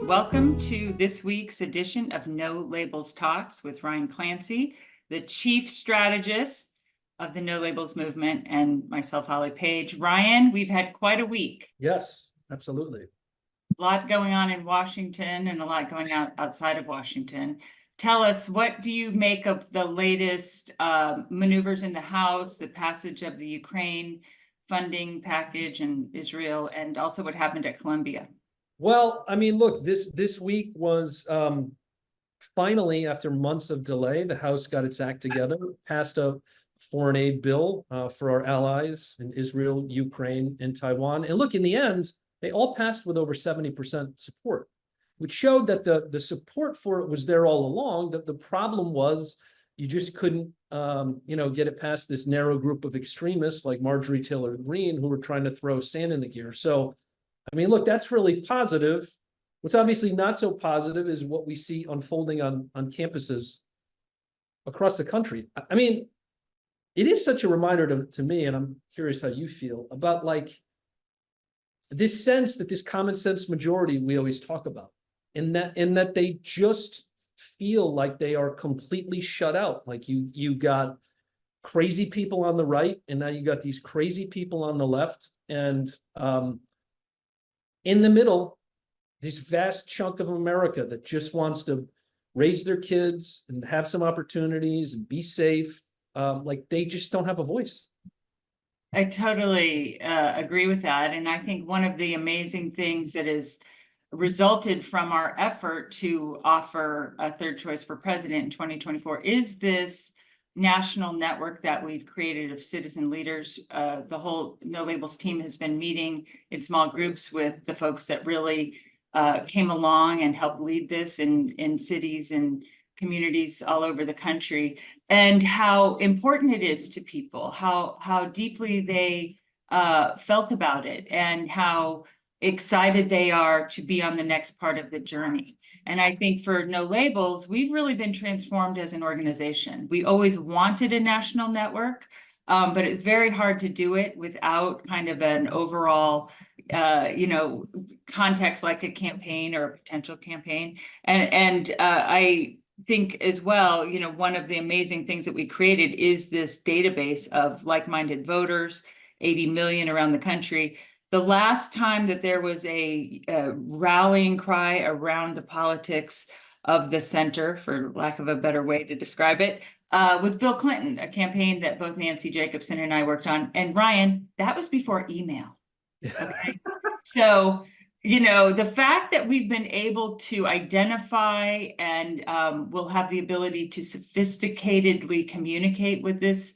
Welcome to this week's edition of No Labels Talks with Ryan Clancy, the chief strategist of the No Labels movement, and myself, Holly Page. Ryan, we've had quite a week. Yes, absolutely. A lot going on in Washington and a lot going on outside of Washington. Tell us, what do you make of the latest maneuvers in the House, the passage of the Ukraine funding package in Israel, and also what happened at Columbia? Well, I mean, look, this week was finally, after months of delay, the House got its act together, passed a foreign aid bill for our allies in Israel, Ukraine, and Taiwan. And look, in the end, they all passed with over 70% support, which showed that the support for it was there all along. That the problem was you just couldn't get it past this narrow group of extremists like Marjorie Taylor Greene, who were trying to throw sand in the gear. So I mean, look, that's really positive. What's obviously not so positive is what we see unfolding on campuses across the country. I mean, it is such a reminder to me, and I'm curious how you feel about like this sense that this common sense majority we always talk about, in that they just feel like they are completely shut out. Like you got crazy people on the right, and now you got these crazy people on the left, and in the middle, this vast chunk of America that just wants to raise their kids and have some opportunities and be safe, like they just don't have a voice. I totally agree with that. And I think one of the amazing things that has resulted from our effort to offer a third choice for president in 2024 is this national network that we've created of citizen leaders. The whole No Labels team has been meeting in small groups with the folks that really came along and helped lead this in cities and communities all over the country, and how important it is to people, how deeply they felt about it, and how excited they are to be on the next part of the journey. And I think for No Labels, we've really been transformed as an organization. We always wanted a national network, but it's very hard to do it without kind of an overall, context like a campaign or a potential campaign. And I think as well, one of the amazing things that we created is this database of like-minded voters, 80 million around the country. The last time that there was a rallying cry around the politics of the center, for lack of a better way to describe it, was Bill Clinton, a campaign that both Nancy Jacobson and I worked on. And Ryan, that was before email. Okay. So, the fact that we've been able to identify and we'll have the ability to sophisticatedly communicate with this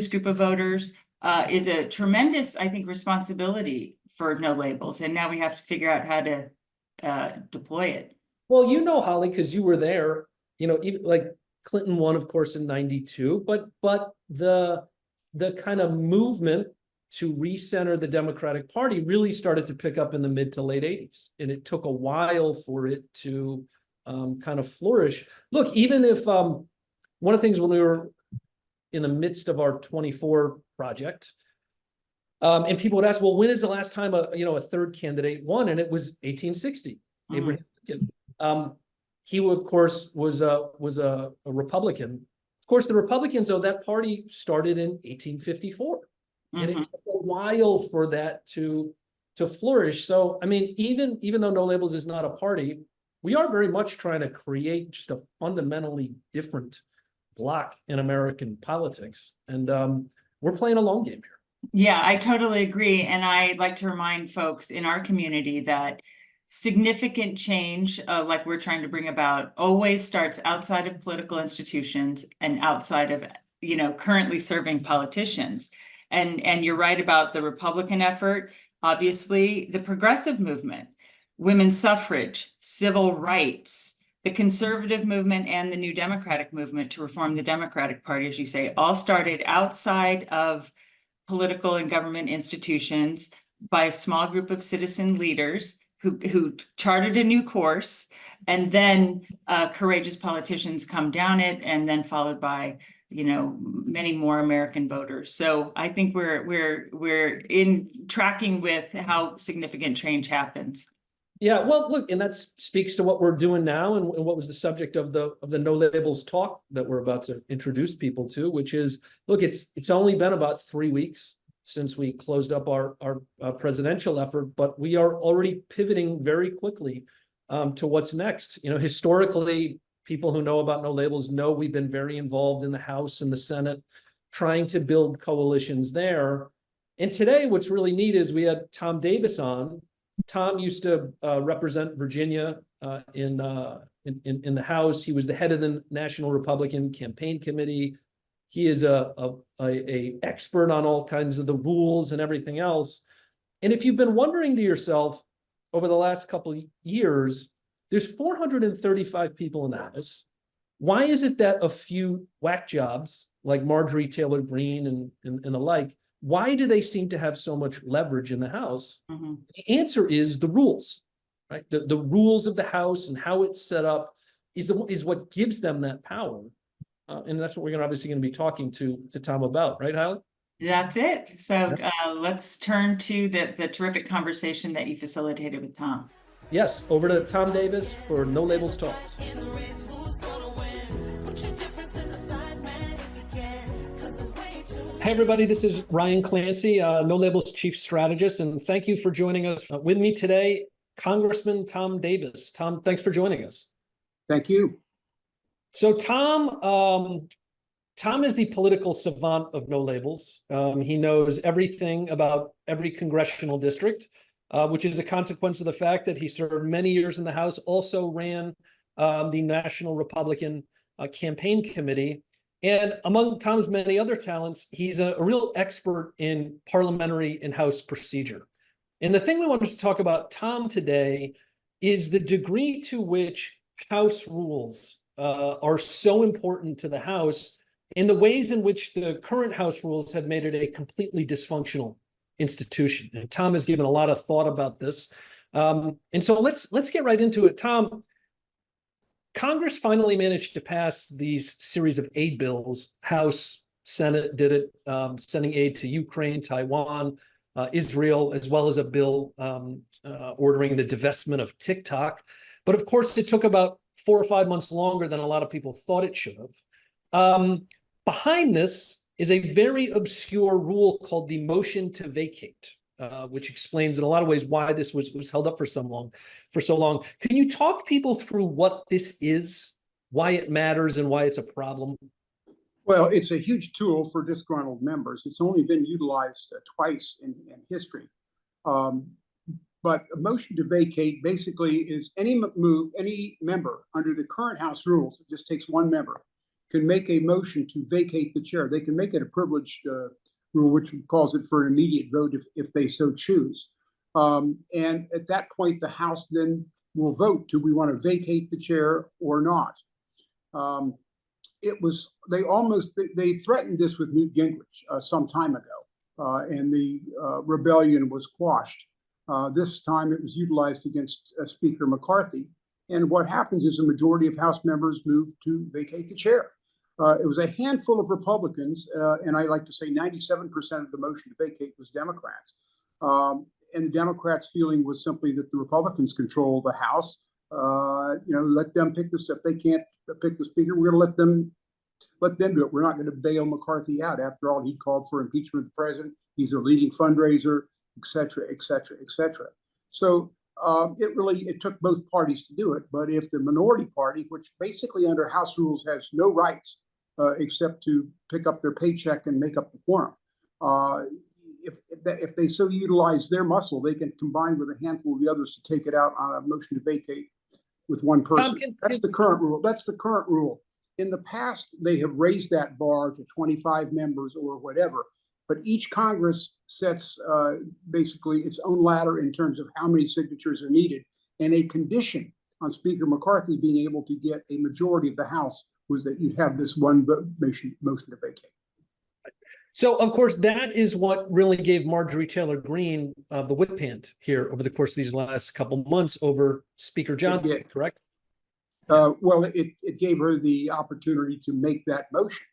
group of voters is a tremendous, I think, responsibility for No Labels. And now we have to figure out how to deploy it. Well, Holly, because you were there, even like Clinton won, of course, in '92, but the kind of movement to recenter the Democratic Party really started to pick up in the mid to late '80s. And it took a while for it to kind of flourish. Look, even if one of the things when we were in the midst of our 24 project, and people would ask, well, when is the last time a third candidate won? And it was 1860, Abraham Lincoln. He, of course, was a Republican. Of course, the Republicans, though, that party started in 1854. And it took a while for that to flourish. So, I mean, even though No Labels is not a party, we are very much trying to create just a fundamentally different block in American politics. And we're playing a long game here. Yeah, I totally agree. And I like to remind folks in our community that significant change, like we're trying to bring about, always starts outside of political institutions and outside of, currently serving politicians. And you're right about the Republican effort, obviously, the progressive movement, women's suffrage, civil rights, the conservative movement, and the new Democratic movement to reform the Democratic Party, as you say, all started outside of political and government institutions by a small group of citizen leaders who charted a new course, and then courageous politicians come down it, and then followed by many more American voters. So I think we're in tracking with how significant change happens. Yeah, well, look, and that speaks to what we're doing now and what was the subject of the no labels talk that we're about to introduce people to, which is, look, it's only been about 3 weeks since we closed up our presidential effort, but we are already pivoting very quickly to what's next. You know, historically, people who know about no labels know we've been very involved in the House and the Senate, trying to build coalitions there. And today, what's really neat is we had Tom Davis on. Tom used to represent Virginia in the House. He was the head of the National Republican Campaign Committee. He is a expert on all kinds of the rules and everything else. And if you've been wondering to yourself over the last couple of years, there's 435 people in the House. Why is it that a few whack jobs like Marjorie Taylor Greene and the like, why do they seem to have so much leverage in the House? Mm-hmm. The answer is the rules, right? The rules of the House and how it's set up is what gives them that power. And that's what we're obviously going to be talking to Tom about, right, Hallie? That's it. So let's turn to the terrific conversation that you facilitated with Tom. Yes, over to Tom Davis for No Labels Talks. Hey, everybody, this is Ryan Clancy, No Labels Chief Strategist, and thank you for joining us. With me today, Congressman Tom Davis. Tom, thanks for joining us. Thank you. So Tom is the political savant of No Labels. He knows everything about every congressional district, which is a consequence of the fact that he served many years in the House, also ran the National Republican Campaign Committee. And among Tom's many other talents, he's a real expert in parliamentary and House procedure. And the thing we wanted to talk about, Tom, today is the degree to which House rules are so important to the House and the ways in which the current House rules have made it a completely dysfunctional institution. And Tom has given a lot of thought about this. And so let's get right into it. Tom, Congress finally managed to pass these series of aid bills. House, Senate did it, sending aid to Ukraine, Taiwan, Israel, as well as a bill ordering the divestment of TikTok. But of course, it took about 4 or 5 months longer than a lot of people thought it should have. Behind this is a very obscure rule called the motion to vacate, which explains in a lot of ways why this was held up for so long. Can you talk people through what this is, why it matters, and why it's a problem? Well, it's a huge tool for disgruntled members. It's only been utilized twice in history. But a motion to vacate basically is any member under the current House rules, it just takes one member, can make a motion to vacate the chair. They can make it a privileged rule, which calls it for an immediate vote if they so choose. And at that point, the House then will vote, do we want to vacate the chair or not? They threatened this with Newt Gingrich some time ago, and the rebellion was quashed. This time it was utilized against Speaker McCarthy. And what happens is a majority of House members move to vacate the chair. It was a handful of Republicans, and I like to say 97% of the motion to vacate was Democrats. And the Democrats' feeling was simply that the Republicans control the House. Let them pick this. If they can't pick the Speaker, we're going to let them do it. We're not going to bail McCarthy out. After all, he called for impeachment of the president. He's a leading fundraiser, et cetera, et cetera, et cetera. So it took both parties to do it. But if the minority party, which basically under House rules has no rights except to pick up their paycheck and make up the quorum, if they so utilize their muscle, they can combine with a handful of the others to take it out on a motion to vacate with one person. That's the current rule. That's the current rule. In the past, they have raised that bar to 25 members or whatever, but each Congress sets basically its own ladder in terms of how many signatures are needed. And a condition on Speaker McCarthy being able to get a majority of the House was that you'd have this one motion to vacate. So, of course, that is what really gave Marjorie Taylor Greene the whip hand here over the course of these last couple months over Speaker Johnson, correct? Well, it gave her the opportunity to make that motion.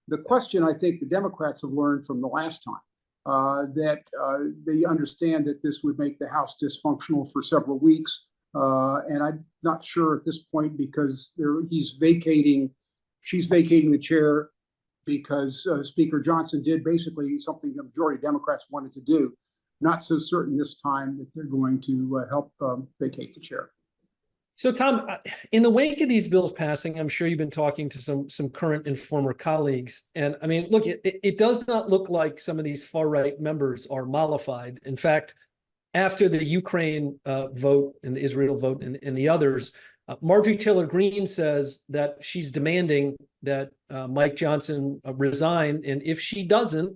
The question I think the Democrats have learned from the last time, that they understand that this would make the House dysfunctional for several weeks. And I'm not sure at this point because she's vacating the chair because Speaker Johnson did basically something the majority of Democrats wanted to do. Not so certain this time that they're going to help vacate the chair. So, Tom, in the wake of these bills passing, I'm sure you've been talking to some current and former colleagues. And I mean, look, it does not look like some of these far-right members are mollified. In fact, after the Ukraine vote and the Israel vote and the others, Marjorie Taylor Greene says that she's demanding that Mike Johnson resign. And if she doesn't,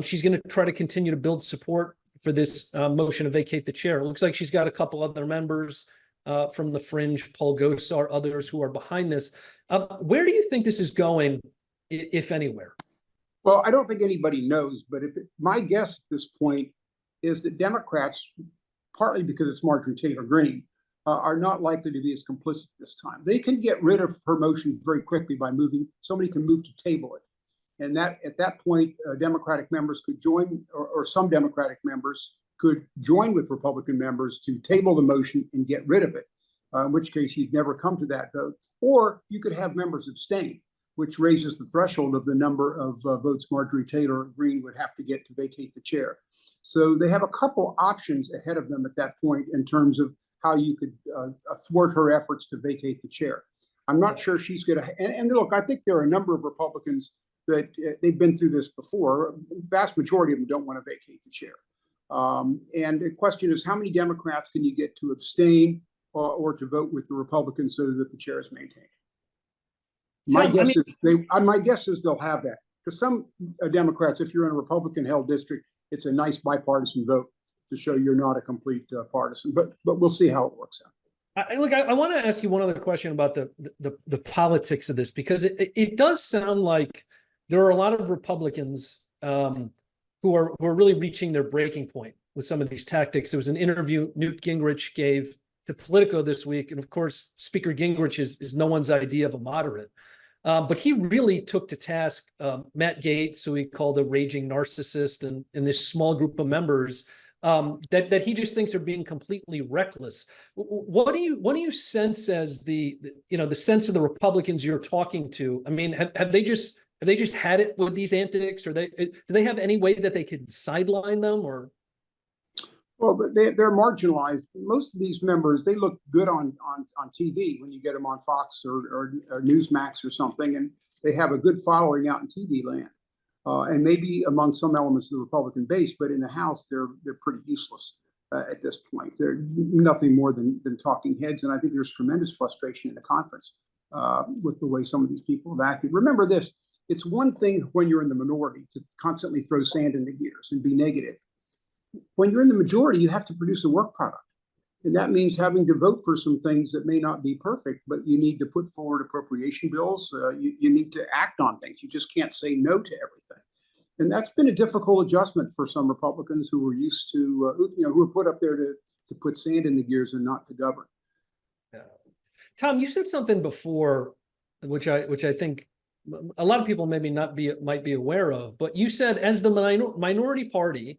she's going to try to continue to build support for this motion to vacate the chair. It looks like she's got a couple other members from the fringe, Paul Gosar, others who are behind this. Where do you think this is going, if anywhere? Well, I don't think anybody knows, but my guess at this point is that Democrats, partly because it's Marjorie Taylor Greene, are not likely to be as complicit this time. They can get rid of her motion very quickly by somebody can move to table it. And that at that point, Democratic members could join, or some Democratic members could join with Republican members to table the motion and get rid of it, in which case you'd never come to that vote. Or you could have members abstain, which raises the threshold of the number of votes Marjorie Taylor Greene would have to get to vacate the chair. So they have a couple options ahead of them at that point in terms of how you could thwart her efforts to vacate the chair. I'm not sure she's going to, and look, I think there are a number of Republicans that they've been through this before. The vast majority of them don't want to vacate the chair. And the question is, how many Democrats can you get to abstain or to vote with the Republicans so that the chair is maintained? My guess is they'll have that, because some Democrats, if you're in a Republican-held district, it's a nice bipartisan vote to show you're not a complete partisan. But we'll see how it works out. I want to ask you one other question about the politics of this, because it does sound like there are a lot of Republicans who are really reaching their breaking point with some of these tactics. There was an interview Newt Gingrich gave to Politico this week, and of course, Speaker Gingrich is no one's idea of a moderate, but he really took to task Matt Gaetz, who he called a raging narcissist, and this small group of members that he just thinks are being completely reckless. What do you sense as the sense of the Republicans you're talking to? I mean, have they just had it with these antics, or do they have any way that they could sideline them? Or well, but they're marginalized. Most of these members, they look good on TV when you get them on Fox or Newsmax or something, and they have a good following out in TV land. And maybe among some elements of the Republican base, but in the House, they're pretty useless at this point. They're nothing more than talking heads, and I think there's tremendous frustration in the conference with the way some of these people have acted. Remember this: it's one thing when you're in the minority to constantly throw sand in the gears and be negative. When you're in the majority, you have to produce a work product, and that means having to vote for some things that may not be perfect, but you need to put forward appropriation bills. You need to act on things. You just can't say no to everything. And that's been a difficult adjustment for some Republicans who were used to, who were put up there to put sand in the gears and not to govern. Yeah. Tom, you said something before, which I think a lot of people maybe might be aware of, but you said as the minority party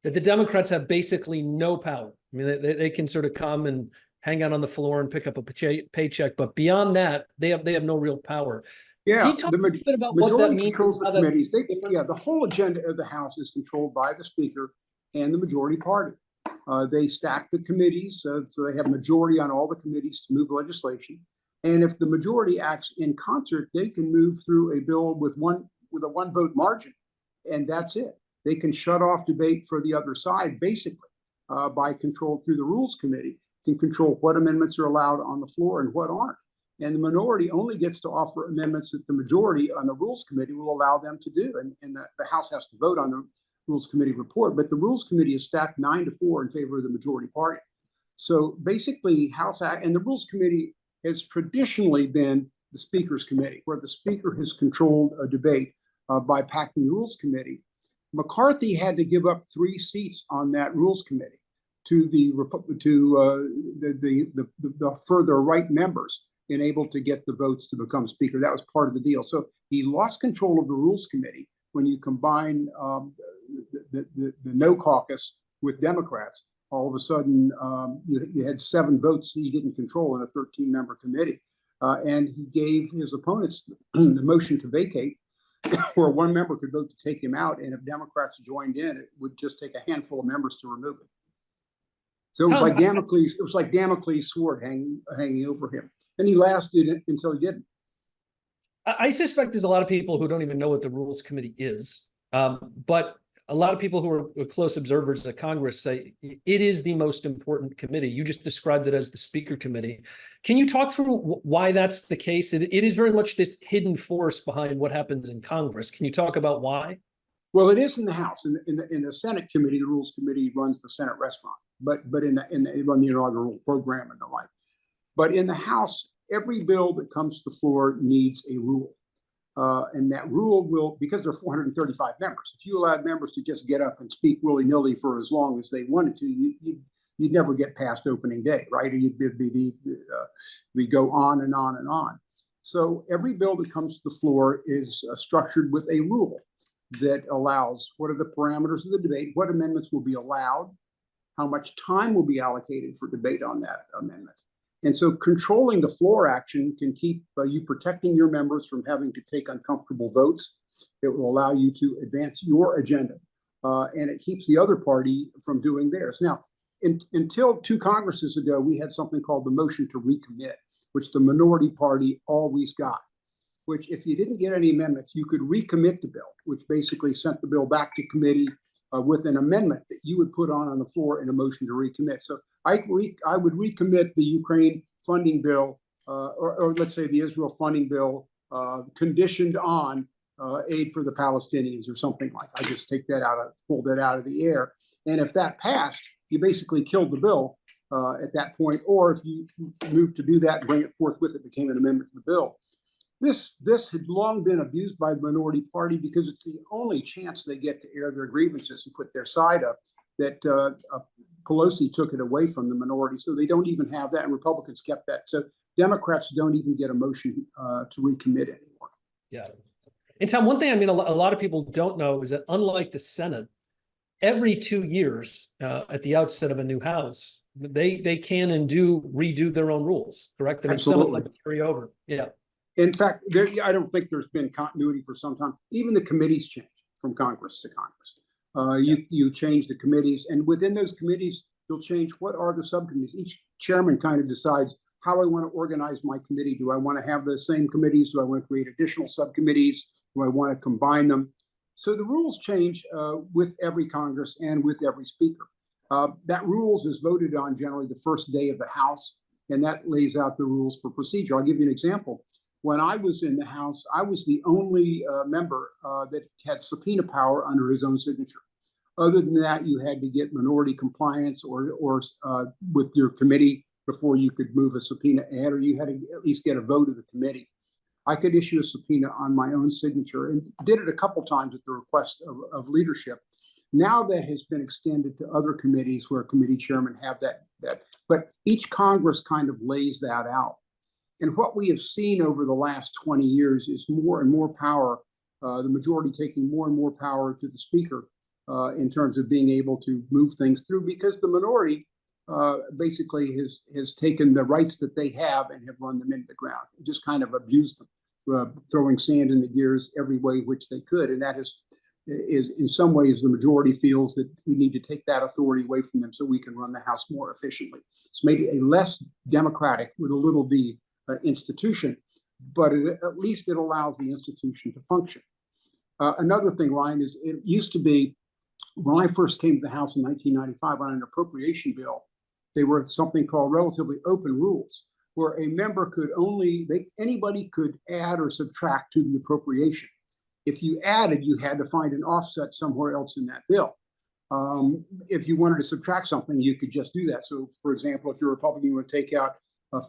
that the Democrats have basically no power. I mean, they can sort of come and hang out on the floor and pick up a paycheck, but beyond that, they have no real power. Yeah, can you talk a bit about what that means? Controls the committees. The whole agenda of the House is controlled by the Speaker and the majority party. They stack the committees, so they have a majority on all the committees to move legislation. And if the majority acts in concert, they can move through a bill with a one vote margin, and that's it. They can shut off debate for the other side, basically, by control through the Rules Committee, can control what amendments are allowed on the floor and what aren't. And the minority only gets to offer amendments that the majority on the Rules Committee will allow them to do. And the House has to vote on the Rules Committee report, but the Rules Committee is stacked 9-4 in favor of the majority party. So basically, and the Rules Committee has traditionally been the Speaker's Committee, where the Speaker has controlled a debate by packing the Rules Committee. McCarthy had to give up 3 seats on that Rules Committee to the further right members, and able to get the votes to become Speaker. That was part of the deal. So he lost control of the Rules Committee when you combine the No Caucus with Democrats. all of a sudden you had 7 votes that he didn't control in a 13-member committee. And he gave his opponents the motion to vacate, where 1 member could vote to take him out. And if Democrats joined in, it would just take a handful of members to remove it. So it was like Damocles' sword hanging over him. And he lasted it until he didn't. I suspect there's a lot of people who don't even know what the Rules Committee is. But a lot of people who are close observers at Congress say it is the most important committee. You just described it as the Speaker Committee. Can you talk through why that's the case? It is very much this hidden force behind what happens in Congress. Can you talk about why? Well, it is in the House. In the Senate Committee, the Rules Committee runs the Senate restaurant, but they run the inaugural program and the like. But in the House, every bill that comes to the floor needs a rule. And that rule will, because there are 435 members, if you allowed members to just get up and speak willy-nilly for as long as they wanted to, you'd never get past opening day, right? We go on and on and on. So every bill that comes to the floor is structured with a rule that allows what are the parameters of the debate, what amendments will be allowed, how much time will be allocated for debate on that amendment. And so controlling the floor action can keep you protecting your members from having to take uncomfortable votes. It will allow you to advance your agenda. And it keeps the other party from doing theirs. Now, until 2 Congresses ago, we had something called the motion to recommit, which the minority party always got, which if you didn't get any amendments, you could recommit the bill, which basically sent the bill back to committee with an amendment that you would put on the floor in a motion to recommit. So I would recommit the Ukraine funding bill, or let's say the Israel funding bill, conditioned on aid for the Palestinians or something like. I just pull that out of the air. And if that passed, you basically killed the bill at that point. Or if you moved to do that, bring it forthwith, it became an amendment to the bill. This had long been abused by the minority party because it's the only chance they get to air their grievances and put their side up. That Pelosi took it away from the minority, so they don't even have that, and Republicans kept that. So Democrats don't even get a motion to recommit anymore. Yeah. And Tom, one thing a lot of people don't know is that unlike the Senate, every 2 years at the outset of a new House, they can and do redo their own rules, correct? I mean, some of them carry over. Yeah. In fact, I don't think there's been continuity for some time. Even the committees change from Congress to Congress. You change the committees, and within those committees, you'll change what are the subcommittees. Each chairman kind of decides how I want to organize my committee. Do I want to have the same committees? Do I want to create additional subcommittees? Do I want to combine them? So the rules change with every Congress and with every speaker. That rules is voted on generally the first day of the House, and that lays out the rules for procedure. I'll give you an example. When I was in the House, I was the only member that had subpoena power under his own signature. Other than that, you had to get minority compliance or with your committee before you could move a subpoena ahead, or you had to at least get a vote of the committee. I could issue a subpoena on my own signature and did it a couple times at the request of leadership. Now that has been extended to other committees where committee chairmen have that. But each Congress kind of lays that out. And what we have seen over the last 20 years is more and more power, the majority taking more and more power to the speaker in terms of being able to move things through, because the minority basically has taken the rights that they have and have run them into the ground, just kind of abused them, throwing sand in the gears every way which they could. And that is in some ways the majority feels that we need to take that authority away from them so we can run the House more efficiently. It's made it a less democratic, with a little d, institution, but at least it allows the institution to function. Another thing, Ryan, is it used to be, when I first came to the House in 1995 on an appropriation bill, they were something called relatively open rules, where a member could anybody could add or subtract to the appropriation. If you added, you had to find an offset somewhere else in that bill. If you wanted to subtract something, you could just do that. So, for example, if you're a Republican, you would take out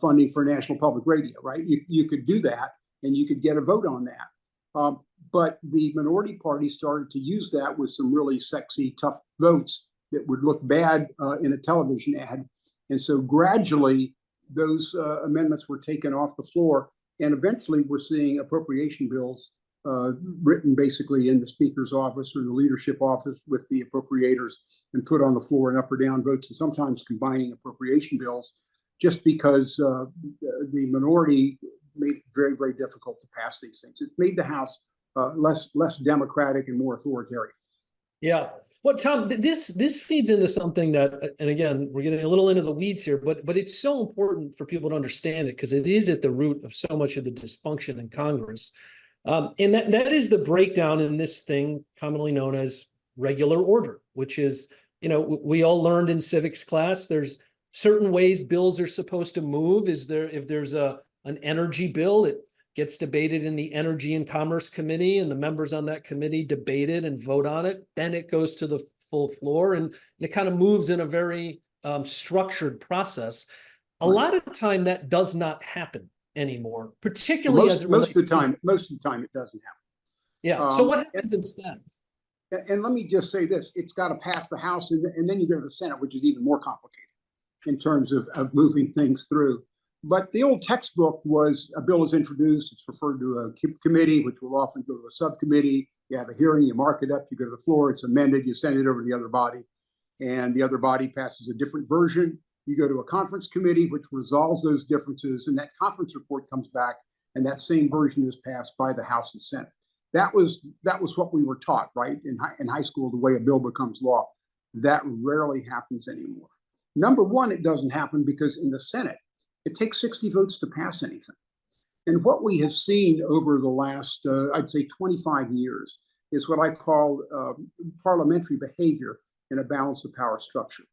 funding for National Public Radio, right? You could do that, and you could get a vote on that. But the minority party started to use that with some really sexy, tough votes that would look bad in a television ad. And so gradually, those amendments were taken off the floor. And eventually, we're seeing appropriation bills written basically in the speaker's office or the leadership office with the appropriators and put on the floor in up or down votes, and sometimes combining appropriation bills, just because the minority made it very, very difficult to pass these things. It made the House less democratic and more authoritarian. Yeah. Well, Tom, this feeds into something that, and again, we're getting a little into the weeds here, but it's so important for people to understand it because it is at the root of so much of the dysfunction in Congress. And that is the breakdown in this thing commonly known as regular order, which is, we all learned in civics class, there's certain ways bills are supposed to move. If there's an energy bill, it gets debated in the Energy and Commerce Committee, and the members on that committee debate it and vote on it. Then it goes to the full floor, and it kind of moves in a very structured process. A lot of the time that does not happen anymore, particularly as it relates most of the time it doesn't happen. Yeah. So what happens instead? And let me just say this: it's got to pass the House, and then you go to the Senate, which is even more complicated in terms of moving things through. But the old textbook was a bill is introduced, it's referred to a committee, which will often go to a subcommittee. You have a hearing, you mark it up, you go to the floor, it's amended, you send it over to the other body, and the other body passes a different version. You go to a conference committee, which resolves those differences, and that conference report comes back, and that same version is passed by the House and Senate. That was what we were taught, right? In high school, the way a bill becomes law. That rarely happens anymore. Number one, it doesn't happen because in the Senate, it takes 60 votes to pass anything. And what we have seen over the last, I'd say 25 years, is what I call parliamentary behavior in a balance of power structure.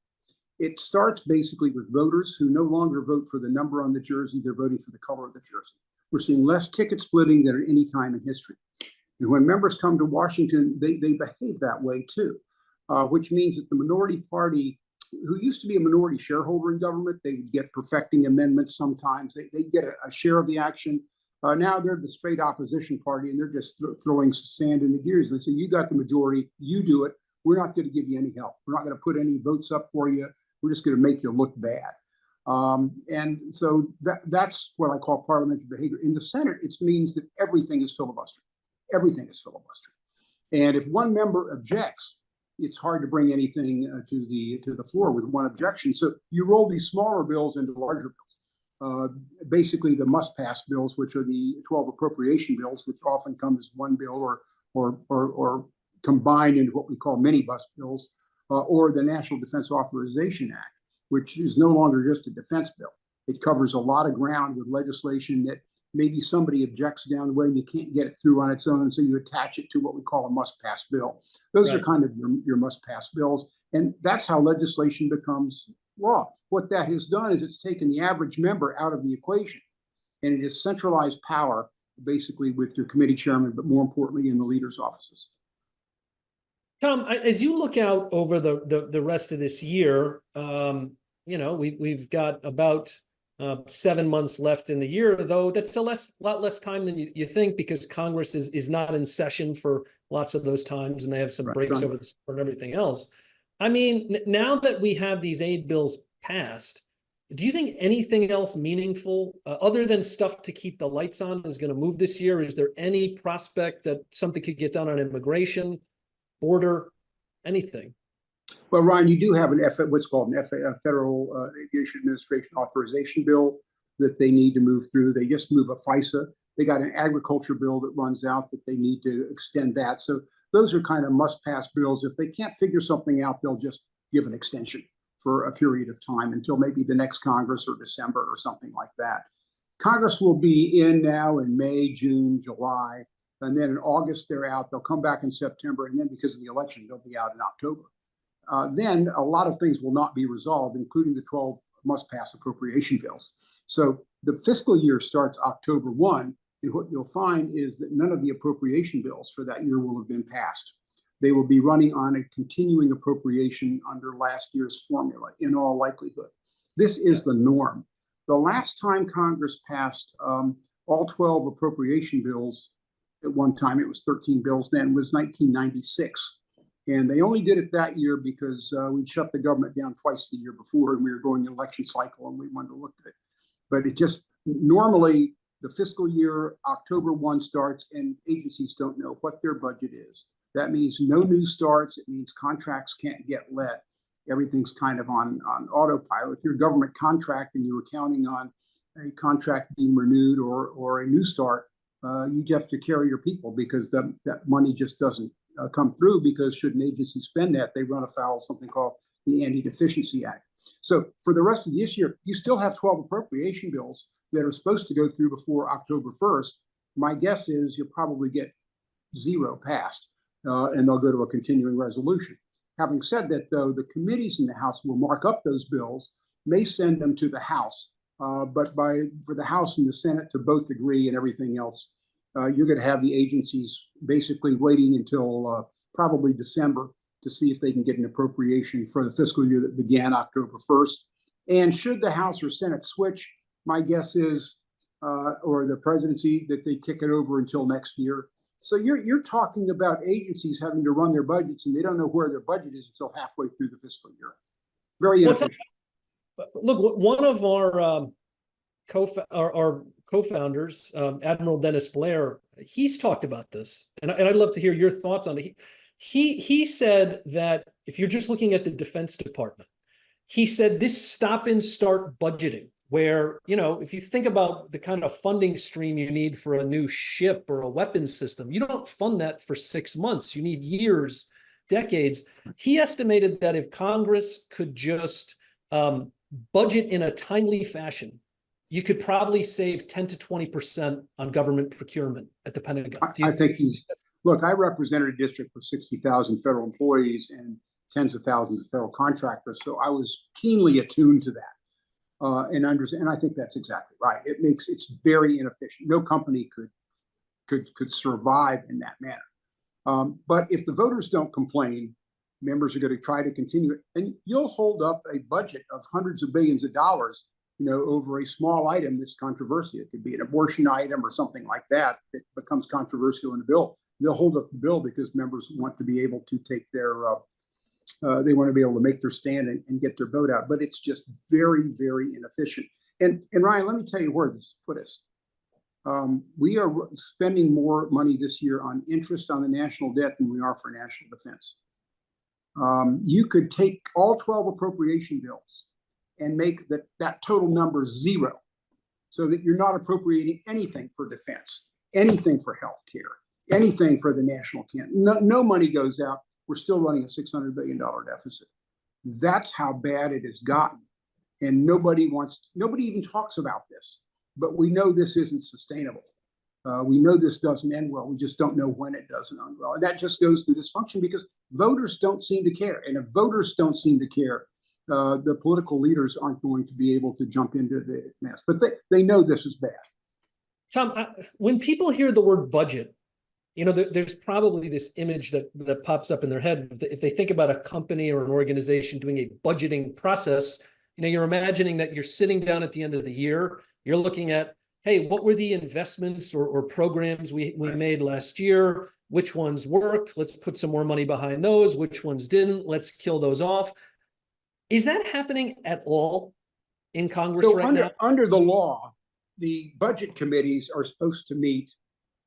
It starts basically with voters who no longer vote for the number on the jersey, they're voting for the color of the jersey. We're seeing less ticket splitting than at any time in history. And when members come to Washington, they behave that way too, which means that the minority party, who used to be a minority shareholder in government, they would get perfecting amendments sometimes. They get a share of the action. Now they're the straight opposition party, and they're just throwing sand in the gears. They say, you got the majority, you do it. We're not going to give you any help. We're not going to put any votes up for you. We're just going to make you look bad. And so that's what I call parliamentary behavior. In the Senate, it means that everything is filibustering. Everything is filibustering. And if one member objects, it's hard to bring anything to the floor with one objection. So you roll these smaller bills into larger bills. Basically, the must-pass bills, which are the 12 appropriation bills, which often come as one bill or combined into what we call mini-bus bills, or the National Defense Authorization Act, which is no longer just a defense bill. It covers a lot of ground with legislation that maybe somebody objects down the way and you can't get it through on its own, so you attach it to what we call a must-pass bill. Those are kind of your must-pass bills, and that's how legislation becomes law. What that has done is it's taken the average member out of the equation, and it has centralized power, basically with your committee chairman, but more importantly in the leaders' offices. Tom, as you look out over the rest of this year, we've got about 7 months left in the year, though that's a lot less time than you think, because Congress is not in session for lots of those times, and they have some breaks over the summer and everything else. I mean, now that we have these aid bills passed, do you think anything else meaningful, other than stuff to keep the lights on, is going to move this year? Is there any prospect that something could get done on immigration, border, anything? Well, Ryan, you do have what's called a Federal Aviation Administration authorization bill that they need to move through. They just move a FISA. They got an agriculture bill that runs out that they need to extend that. So those are kind of must-pass bills. If they can't figure something out, they'll just give an extension for a period of time until maybe the next Congress or December or something like that. Congress will be in now in May, June, July, and then in August they're out. They'll come back in September, and then because of the election, they'll be out in October. Then a lot of things will not be resolved, including the 12 must-pass appropriation bills. So the fiscal year starts October 1, and what you'll find is that none of the appropriation bills for that year will have been passed. They will be running on a continuing appropriation under last year's formula, in all likelihood. This is the norm. The last time Congress passed all 12 appropriation bills at one time, it was 13 bills then, was 1996. And they only did it that year because we shut the government down twice the year before, and we were going in election cycle, and we wanted to look at it. But it just normally the fiscal year, October 1 starts, and agencies don't know what their budget is. That means no new starts. It means contracts can't get let. Everything's kind of on autopilot. If you're a government contract and you were counting on a contract being renewed or a new start, you have to carry your people because that money just doesn't come through, because should an agency spend that, they run afoul of something called the Anti-Deficiency Act. So for the rest of this year, you still have 12 appropriation bills that are supposed to go through before October 1st. My guess is you'll probably get 0 passed, and they'll go to a continuing resolution. Having said that, though, the committees in the House will mark up those bills, may send them to the House, but for the House and the Senate to both agree and everything else, you're going to have the agencies basically waiting until probably December to see if they can get an appropriation for the fiscal year that began October 1st. And should the House or Senate switch, my guess is, or the presidency, that they kick it over until next year. So you're talking about agencies having to run their budgets, and they don't know where their budget is until halfway through the fiscal year. Very inefficient. Look, one of our co-founders, Admiral Dennis Blair, he's talked about this, and I'd love to hear your thoughts on it. He said that if you're just looking at the Defense Department, he said this stop and start budgeting, where, you know, if you think about the kind of funding stream you need for a new ship or a weapons system, you don't fund that for 6 months. You need years, decades. He estimated that if Congress could just budget in a timely fashion, you could probably save 10 to 20% on government procurement at the Pentagon. I think look, I represented a district with 60,000 federal employees and tens of thousands of federal contractors, so I was keenly attuned to that. And I think that's exactly right. It's very inefficient. No company could survive in that manner. But if the voters don't complain, members are going to try to continue it, and you'll hold up a budget of hundreds of billions of dollars, over a small item that's controversial. It could be an abortion item or something like that that becomes controversial in the bill. They'll hold up the bill because members want to be able to take their they want to be able to make their stand and get their vote out. But it's just very, very inefficient. And Ryan, let me tell you where this put us. We are spending more money this year on interest on the national debt than we are for national defense. You could take all 12 appropriation bills and make that total number 0, so that you're not appropriating anything for defense, anything for health care, anything for the national camp. No money goes out. We're still running a $600 billion deficit. That's how bad it has gotten. And nobody even talks about this, but we know this isn't sustainable. We know this doesn't end well. We just don't know when it doesn't end well. And that just goes to dysfunction because voters don't seem to care. And if voters don't seem to care, the political leaders aren't going to be able to jump into the mess. But they know this is bad. Tom, when people hear the word budget, there's probably this image that pops up in their head. If they think about a company or an organization doing a budgeting process, you're imagining that you're sitting down at the end of the year, you're looking at, hey, what were the investments or programs we made last year? Which ones worked? Let's put some more money behind those. Which ones didn't? Let's kill those off. Is that happening at all in Congress right now? Under the law, the budget committees are supposed to meet,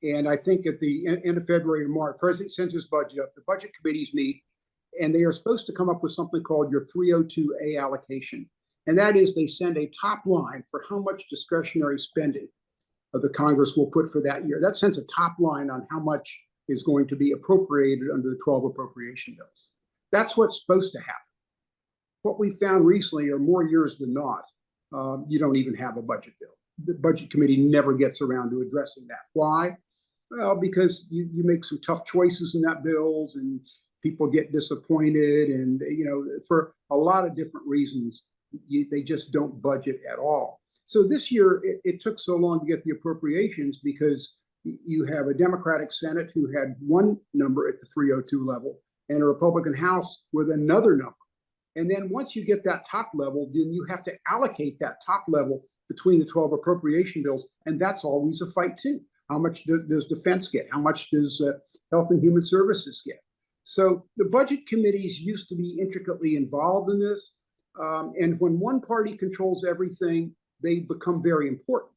and I think at the end of February or March, President sends his budget up, the budget committees meet, and they are supposed to come up with something called your 302A allocation. And that is, they send a top line for how much discretionary spending the Congress will put for that year. That sends a top line on how much is going to be appropriated under the 12 appropriation bills. That's what's supposed to happen. What we found recently are more years than not, you don't even have a budget bill. The budget committee never gets around to addressing that. Why? Well, because you make some tough choices in that bills and people get disappointed, and for a lot of different reasons, they just don't budget at all. So this year, it took so long to get the appropriations because you have a Democratic Senate who had one number at the 302 level and a Republican House with another number. And then once you get that top level, then you have to allocate that top level between the 12 appropriation bills. And that's always a fight too. How much does defense get? How much does Health and Human Services get? So the budget committees used to be intricately involved in this. And when one party controls everything, they become very important.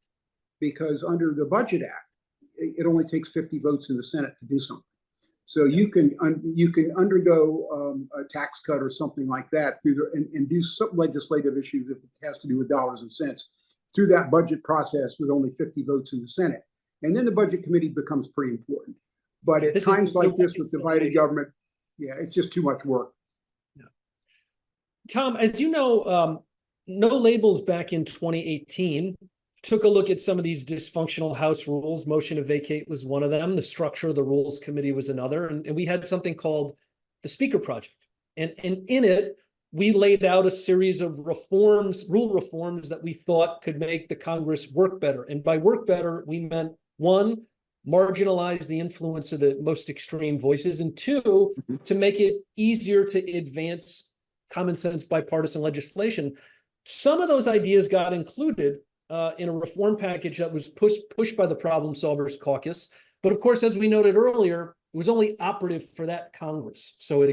because under the Budget Act, it only takes 50 votes in the Senate to do something. So you can undergo a tax cut or something like that and do some legislative issues if it has to do with dollars and cents through that budget process with only 50 votes in the Senate. And then the Budget Committee becomes pretty important. But at times like this with divided government, yeah, it's just too much work. Yeah. Tom, as you know, No Labels back in 2018 took a look at some of these dysfunctional House rules. Motion to vacate was one of them. The structure of the Rules Committee was another. And we had something called the Speaker Project. And in it, we laid out a series of reforms, rule reforms that we thought could make the Congress work better. And by work better, we meant, one, marginalize the influence of the most extreme voices, and two, to make it easier to advance common sense bipartisan legislation. Some of those ideas got included in a reform package that was pushed by the Problem Solvers Caucus. But of course, as we noted earlier, it was only operative for that Congress. So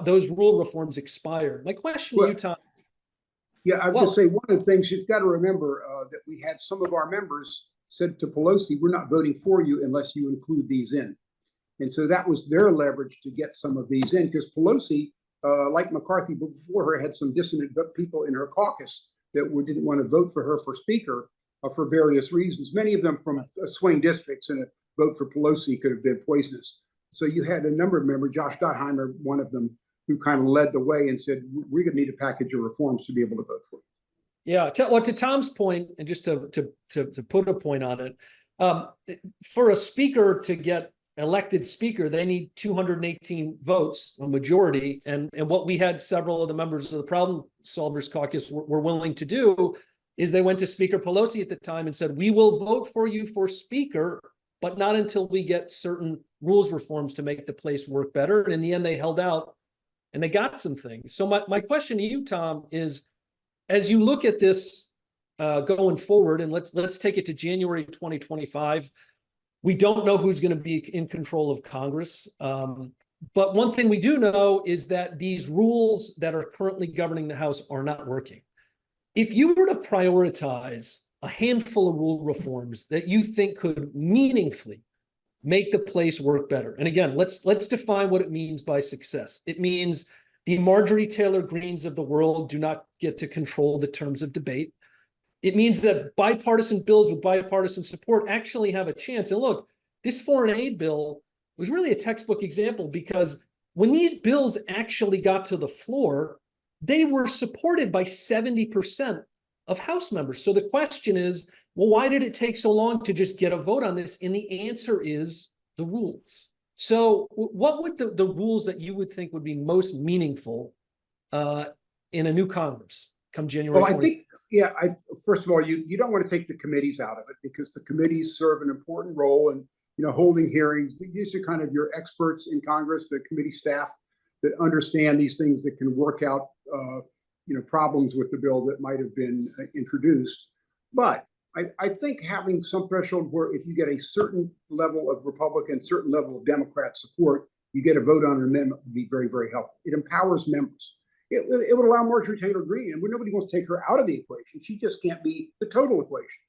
those rule reforms expired. My question to you, Tom. Yeah, I would just say one of the things you've got to remember that we had some of our members said to Pelosi, we're not voting for you unless you include these in. And so that was their leverage to get some of these in, because Pelosi, like McCarthy before her, had some dissonant people in her caucus that didn't want to vote for her for Speaker for various reasons, many of them from swing districts, and a vote for Pelosi could have been poisonous. So you had a number of members, Josh Gottheimer, one of them, who kind of led the way and said, we're going to need a package of reforms to be able to vote for it. Yeah, to Tom's point, and just to put a point on it, for a speaker to get elected speaker, they need 218 votes, a majority. And what we had several of the members of the Problem Solvers Caucus were willing to do is they went to Speaker Pelosi at the time and said, we will vote for you for speaker, but not until we get certain rules reforms to make the place work better. And in the end, they held out and they got some things. So my question to you, Tom, is as you look at this going forward, and let's take it to January 2025, we don't know who's going to be in control of Congress. But one thing we do know is that these rules that are currently governing the House are not working. If you were to prioritize a handful of rule reforms that you think could meaningfully make the place work better, and again, let's define what it means by success. It means the Marjorie Taylor Greens of the world do not get to control the terms of debate. It means that bipartisan bills with bipartisan support actually have a chance. And look, this foreign aid bill was really a textbook example, because when these bills actually got to the floor, they were supported by 70% of House members. So the question is, well, why did it take so long to just get a vote on this? And the answer is the rules. So what would the rules that you would think would be most meaningful in a new Congress come January? Well, I think, yeah, first of all, you don't want to take the committees out of it, because the committees serve an important role in, holding hearings. These are kind of your experts in Congress, the committee staff that understand these things, that can work out, problems with the bill that might have been introduced. But I think having some threshold where if you get a certain level of Republican, certain level of Democrat support, you get a vote on an amendment would be very, very helpful. It empowers members. It would allow Marjorie Taylor Greene, and nobody wants to take her out of the equation. She just can't be the total equation.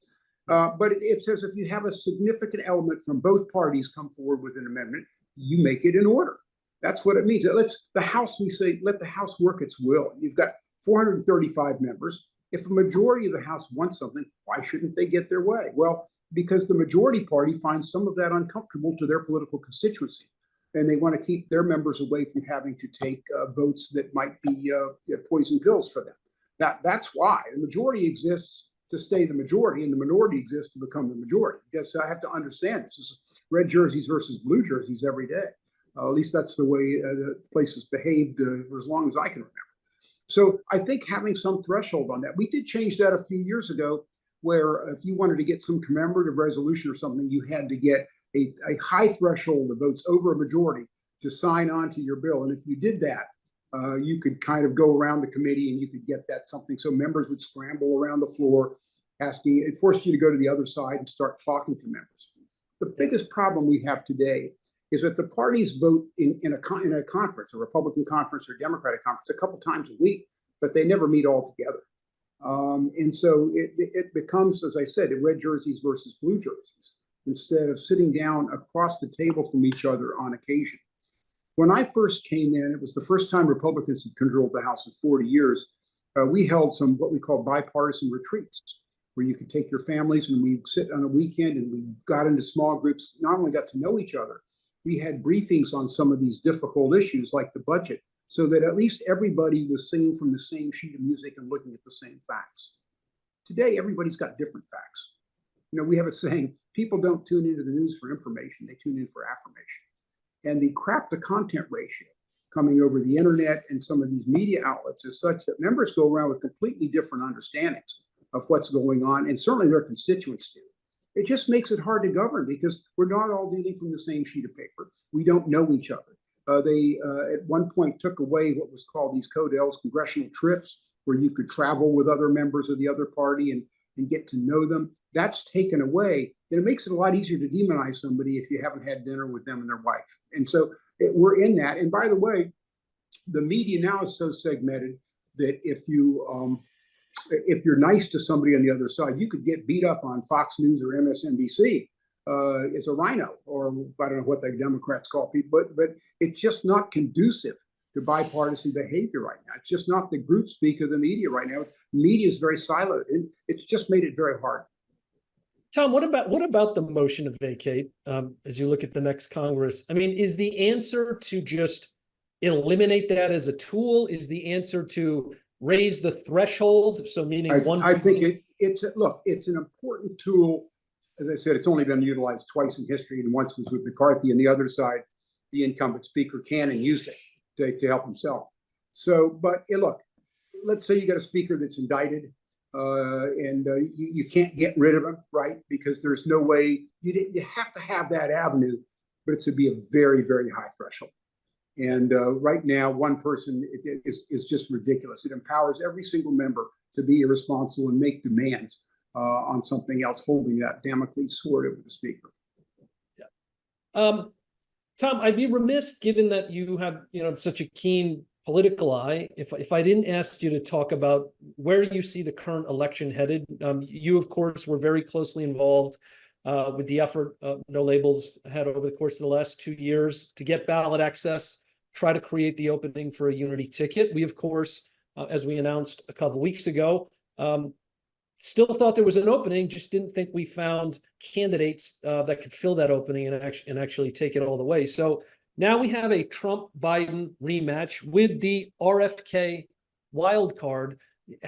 But it says if you have a significant element from both parties come forward with an amendment, you make it in order. That's what it means. The House, we say, let the House work its will. You've got 435 members. If a majority of the House wants something, why shouldn't they get their way? Well, because the majority party finds some of that uncomfortable to their political constituency, and they want to keep their members away from having to take votes that might be poison pills for them. That's why the majority exists to stay the majority, and the minority exists to become the majority. Because I have to understand this is red jerseys versus blue jerseys every day. At least that's the way the place has behaved for as long as I can remember. So I think having some threshold on that, we did change that a few years ago, where if you wanted to get some commemorative resolution or something, you had to get a high threshold of votes over a majority to sign on to your bill. And if you did that, you could kind of go around the committee and you could get that something. So members would scramble around the floor asking, it forced you to go to the other side and start talking to members. The biggest problem we have today is that the parties vote in a conference, a Republican conference or Democratic conference, a couple times a week, but they never meet all together. And so it becomes, as I said, red jerseys versus blue jerseys, instead of sitting down across the table from each other on occasion. When I first came in, it was the first time Republicans had controlled the House in 40 years. We held some what we call bipartisan retreats, where you could take your families and we sit on a weekend and we got into small groups, not only got to know each other, we had briefings on some of these difficult issues like the budget, so that at least everybody was singing from the same sheet of music and looking at the same facts. Today, everybody's got different facts. You know, we have a saying, people don't tune into the news for information, they tune in for affirmation. And the crap to content ratio coming over the internet and some of these media outlets is such that members go around with completely different understandings of what's going on, and certainly their constituents do. It just makes it hard to govern because we're not all dealing from the same sheet of paper. We don't know each other. They at one point took away what was called these Codels, congressional trips, where you could travel with other members of the other party and get to know them. That's taken away, and it makes it a lot easier to demonize somebody if you haven't had dinner with them and their wife. And so we're in that. And by the way, the media now is so segmented that if you're nice to somebody on the other side, you could get beat up on Fox News or MSNBC. It's a rhino, or I don't know what the Democrats call people, but it's just not conducive to bipartisan behavior right now. It's just not the group speak of the media right now. Media is very siloed, and it's just made it very hard. Tom, what about the motion to vacate as you look at the next Congress? I mean, is the answer to just eliminate that as a tool? Is the answer to raise the threshold? So meaning I think it's an important tool. As I said, it's only been utilized twice in history, and once was with McCarthy, and the other side, the incumbent speaker Cannon used it to help himself. So, but look, let's say you got a speaker that's indicted, and you can't get rid of him, right? Because there's no way, you have to have that avenue, but it should be a very, very high threshold. And right now, one person is just ridiculous. It empowers every single member to be irresponsible and make demands on something else, holding that Damocles sword over the speaker. Yeah. Tom, I'd be remiss, given that you have such a keen political eye, if I didn't ask you to talk about where you see the current election headed. You, of course, were very closely involved with the effort No Labels had over the course of the last 2 years to get ballot access, try to create the opening for a unity ticket. We, of course, as we announced a couple of weeks ago, still thought there was an opening, just didn't think we found candidates that could fill that opening and actually take it all the way. So now we have a Trump-Biden rematch with the RFK wild card.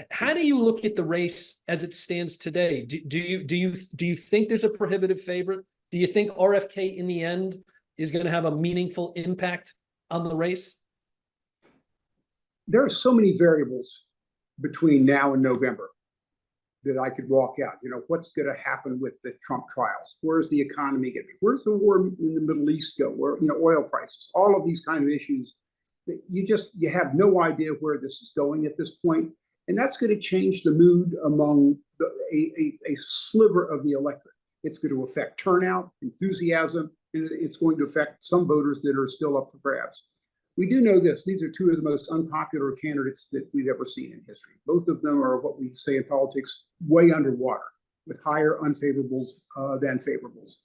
How do you look at the race as it stands today? Do you think there's a prohibitive favorite? Do you think RFK in the end is going to have a meaningful impact on the race? There are so many variables between now and November that I could walk out. What's going to happen with the Trump trials? Where's the economy going to be? Where's the war in the Middle East go? Where, oil prices, all of these kind of issues that you have no idea where this is going at this point. And that's going to change the mood among a sliver of the electorate. It's going to affect turnout, enthusiasm, and it's going to affect some voters that are still up for grabs. We do know this. These are two of the most unpopular candidates that we've ever seen in history. Both of them are what we say in politics, way underwater, with higher unfavorables than favorables.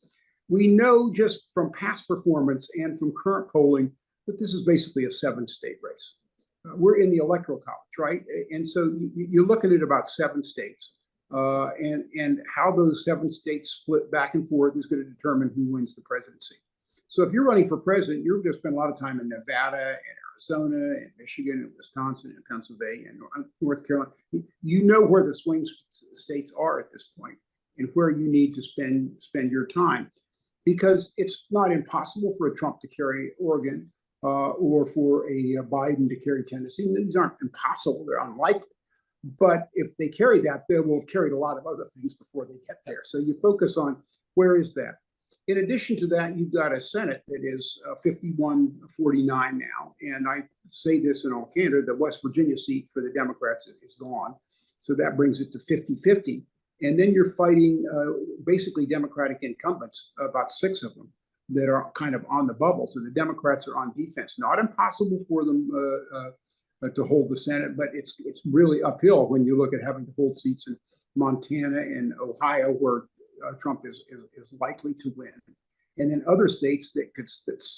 We know just from past performance and from current polling that this is basically a 7-state race. We're in the electoral college, right? And so you're looking at about 7 states. And how those 7 states split back and forth is going to determine who wins the presidency. So if you're running for president, you're going to spend a lot of time in Nevada and Arizona and Michigan and Wisconsin and Pennsylvania and North Carolina. You know where the swing states are at this point and where you need to spend your time, because it's not impossible for a Trump to carry Oregon or for a Biden to carry Tennessee. These aren't impossible; they're unlikely. But if they carry that, they will have carried a lot of other things before they get there. So you focus on where is that. In addition to that, you've got a Senate that is 51-49 now. And I say this in all candor, the West Virginia seat for the Democrats is gone. So that brings it to 50-50. And then you're fighting basically Democratic incumbents, about 6 of them, that are kind of on the bubble. So the Democrats are on defense. Not impossible for them to hold the Senate, but it's really uphill when you look at having to hold seats in Montana and Ohio, where Trump is likely to win, and then other states that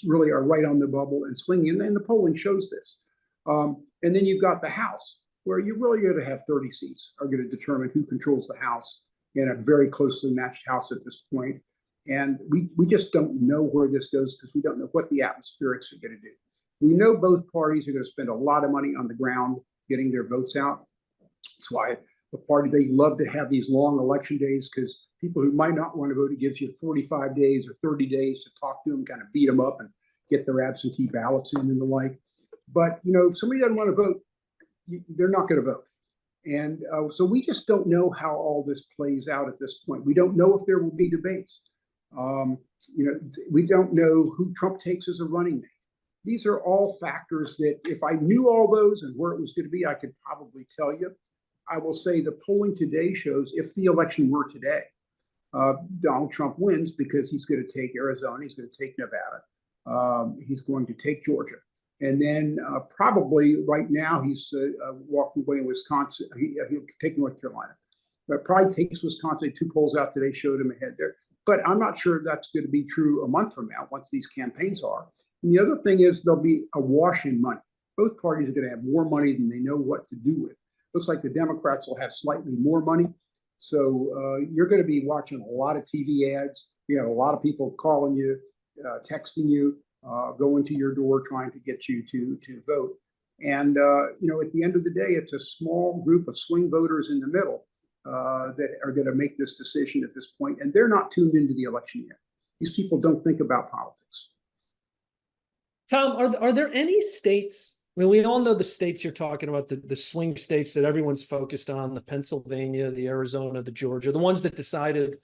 really are right on the bubble and swinging, and the polling shows this. And then you've got the House, where you really got to have 30 seats are going to determine who controls the House in a very closely matched House at this point. And we just don't know where this goes because we don't know what the atmospherics are going to do. We know both parties are going to spend a lot of money on the ground getting their votes out. That's why the party, they love to have these long election days, because people who might not want to vote, it gives you 45 days or 30 days to talk to them, kind of beat them up and get their absentee ballots in and the like. But, if somebody doesn't want to vote, they're not going to vote. And so we just don't know how all this plays out at this point. We don't know if there will be debates. We don't know who Trump takes as a running mate. These are all factors that if I knew all those and where it was going to be, I could probably tell you. I will say the polling today shows if the election were today, Donald Trump wins because he's going to take Arizona, he's going to take Nevada, he's going to take Georgia. And then probably right now he's walking away in Wisconsin. He'll take North Carolina. But probably takes Wisconsin. 2 polls out today showed him ahead there. But I'm not sure that's going to be true a month from now once these campaigns are. And the other thing is there'll be a wash in money. Both parties are going to have more money than they know what to do with. Looks like the Democrats will have slightly more money. So you're going to be watching a lot of TV ads. You have a lot of people calling you, texting you, going to your door trying to get you to vote. And, at the end of the day, it's a small group of swing voters in the middle that are going to make this decision at this point. And they're not tuned into the election yet. These people don't think about politics. Tom, are there any states? I mean, we all know the states you're talking about, the swing states that everyone's focused on, the Pennsylvania, the Arizona, the Georgia, the ones that decided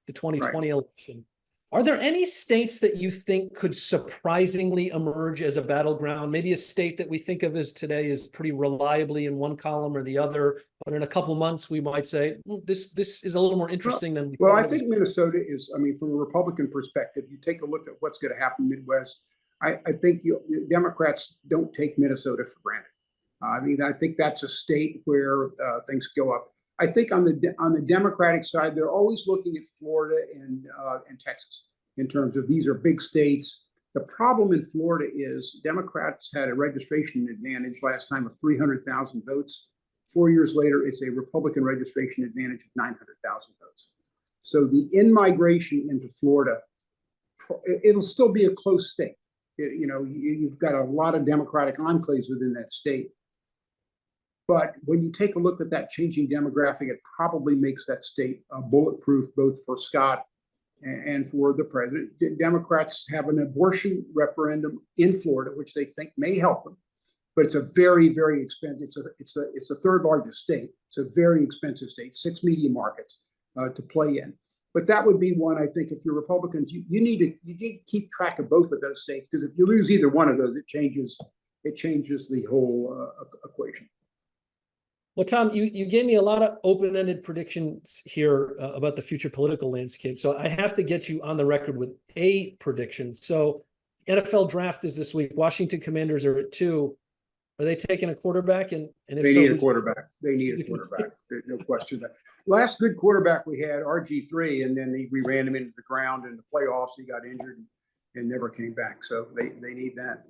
the 2020 election. Are there any states that you think could surprisingly emerge as a battleground? Maybe a state that we think of as today is pretty reliably in one column or the other, but in a couple months we might say, this is a little more interesting than. Well, I think Minnesota is, from a Republican perspective, you take a look at what's going to happen in the Midwest. I think Democrats don't take Minnesota for granted. I think that's a state where things go up. I think on the Democratic side, they're always looking at Florida and Texas in terms of these are big states. The problem in Florida is Democrats had a registration advantage last time of 300,000 votes. 4 years later, it's a Republican registration advantage of 900,000 votes. So the in-migration into Florida, it'll still be a close state. You've got a lot of Democratic enclaves within that state. But when you take a look at that changing demographic, it probably makes that state bulletproof both for Scott and for the president. Democrats have an abortion referendum in Florida, which they think may help them, but it's a very, very expensive. It's the third largest state. It's a very expensive state. 6 media markets to play in. But that would be one, I think, if you're Republicans, you need to keep track of both of those states, because if you lose either one of those, it changes the whole equation. Well, Tom, you gave me a lot of open-ended predictions here about the future political landscape. So I have to get you on the record with a prediction. So NFL draft is this week. Washington Commanders are at 2. Are they taking a quarterback? And if they need a quarterback. They need a quarterback. There's no question that. Last good quarterback we had, RG3, and then we ran him into the ground in the playoffs. He got injured and never came back. So they need that.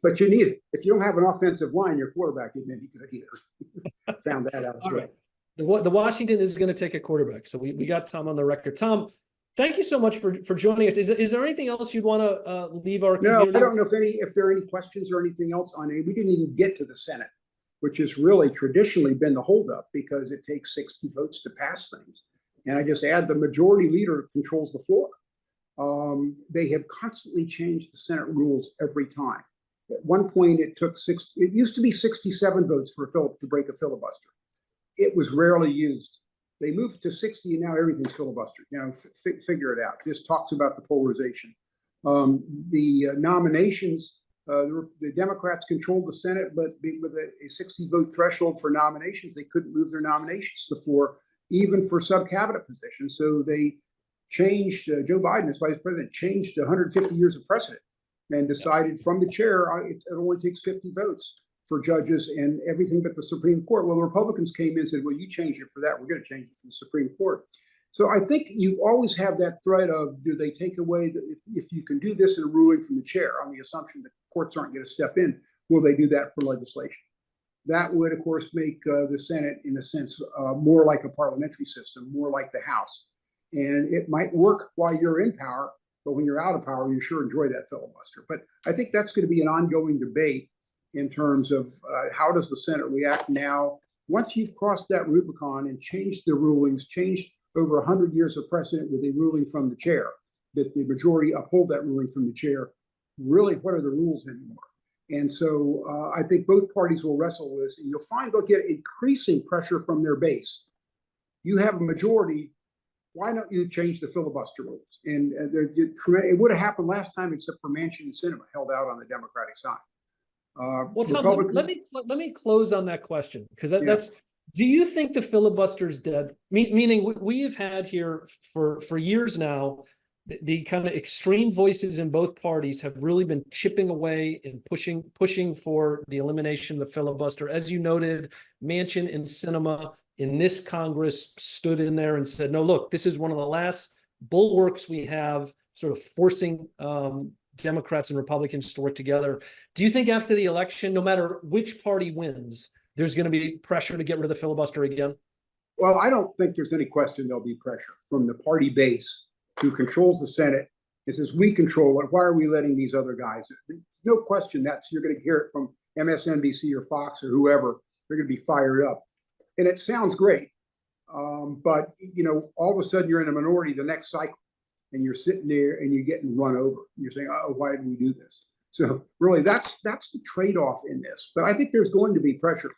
But you need it. If you don't have an offensive line, your quarterback isn't any good either. Found that out as well. Right. The Washington is going to take a quarterback. So we got Tom on the record. Tom, thank you so much for joining us. Is there anything else you'd want to leave our community? No, I don't know if there are any questions or anything else on it. We didn't even get to the Senate, which has really traditionally been the holdup because it takes 60 votes to pass things. And I just add the majority leader controls the floor. They have constantly changed the Senate rules every time. At one point, it used to be 67 votes to break a filibuster. It was rarely used. They moved to 60, and now everything's filibuster. Figure it out. This talks about the polarization. The nominations, the Democrats controlled the Senate, but with a 60-vote threshold for nominations, they couldn't move their nominations to the floor, even for sub-cabinet positions. So they changed, Joe Biden, as vice president, changed 150 years of precedent and decided from the chair, it only takes 50 votes. for judges and everything but the Supreme Court. Well, the Republicans came in and said, well, you changed it for that. We're going to change it for the Supreme Court. So I think you always have that threat of, do they take away, if you can do this in a ruling from the chair on the assumption that courts aren't going to step in, will they do that for legislation? That would, of course, make the Senate, in a sense, more like a parliamentary system, more like the House. And it might work while you're in power, but when you're out of power, you sure enjoy that filibuster. But I think that's going to be an ongoing debate in terms of how does the Senate react now? Once you've crossed that Rubicon and changed the rulings, changed over 100 years of precedent with a ruling from the chair, that the majority uphold that ruling from the chair, really, what are the rules anymore? And so I think both parties will wrestle with this, and you'll find they'll get increasing pressure from their base. You have a majority, why don't you change the filibuster rules? And it would have happened last time, except for Manchin and Sinema held out on the Democratic side. Well, Tom, let me close on that question, because that's. Do you think the filibuster is dead? Meaning we have had here for years now, the kind of extreme voices in both parties have really been chipping away and pushing for the elimination of the filibuster. As you noted, Manchin and Sinema in this Congress stood in there and said, no, look, this is one of the last bulwarks we have, sort of forcing Democrats and Republicans to work together. Do you think after the election, no matter which party wins, there's going to be pressure to get rid of the filibuster again? Well, I don't think there's any question there'll be pressure from the party base who controls the Senate. It says, we control it. Why are we letting these other guys? No question you're going to hear it from MSNBC or Fox or whoever. They're going to be fired up. And it sounds great. But, all of a sudden you're in a minority the next cycle and you're sitting there and you're getting run over. You're saying, oh, why did we do this? So really, that's the trade-off in this. But I think there's going to be pressure.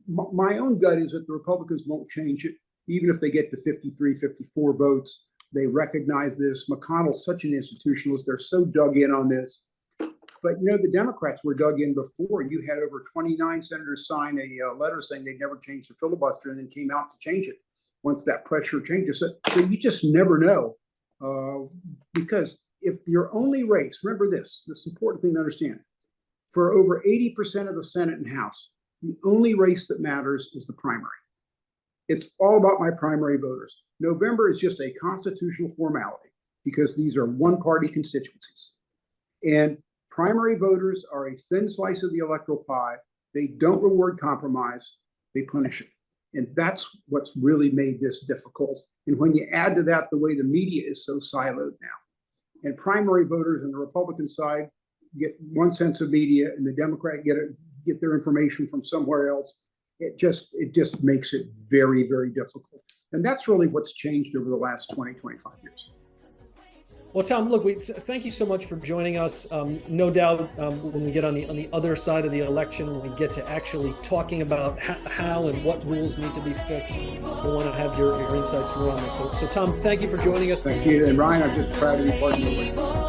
My own gut is that the Republicans won't change it, even if they get to 53, 54 votes. They recognize this. McConnell's such an institutionalist. They're so dug in on this. But, the Democrats were dug in before. You had over 29 senators sign a letter saying they'd never change the filibuster, and then came out to change it once that pressure changes. So you just never know. Because if your only race, remember this important thing to understand, for over 80% of the Senate and House, the only race that matters is the primary. It's all about my primary voters. November is just a constitutional formality because these are one-party constituencies. And primary voters are a thin slice of the electoral pie. They don't reward compromise, they punish it. And that's what's really made this difficult. And when you add to that the way the media is so siloed now, and primary voters on the Republican side get one sense of media and the Democrat get their information from somewhere else, it just makes it very, very difficult. And that's really what's changed over the last 20, 25 years. Well, Tom, look, thank you so much for joining us. No doubt when we get on the other side of the election, when we get to actually talking about how and what rules need to be fixed, we'll want to have your insights more on this. So Tom, thank you for joining us. Thank you. And Ryan, I'm just proud to be part of the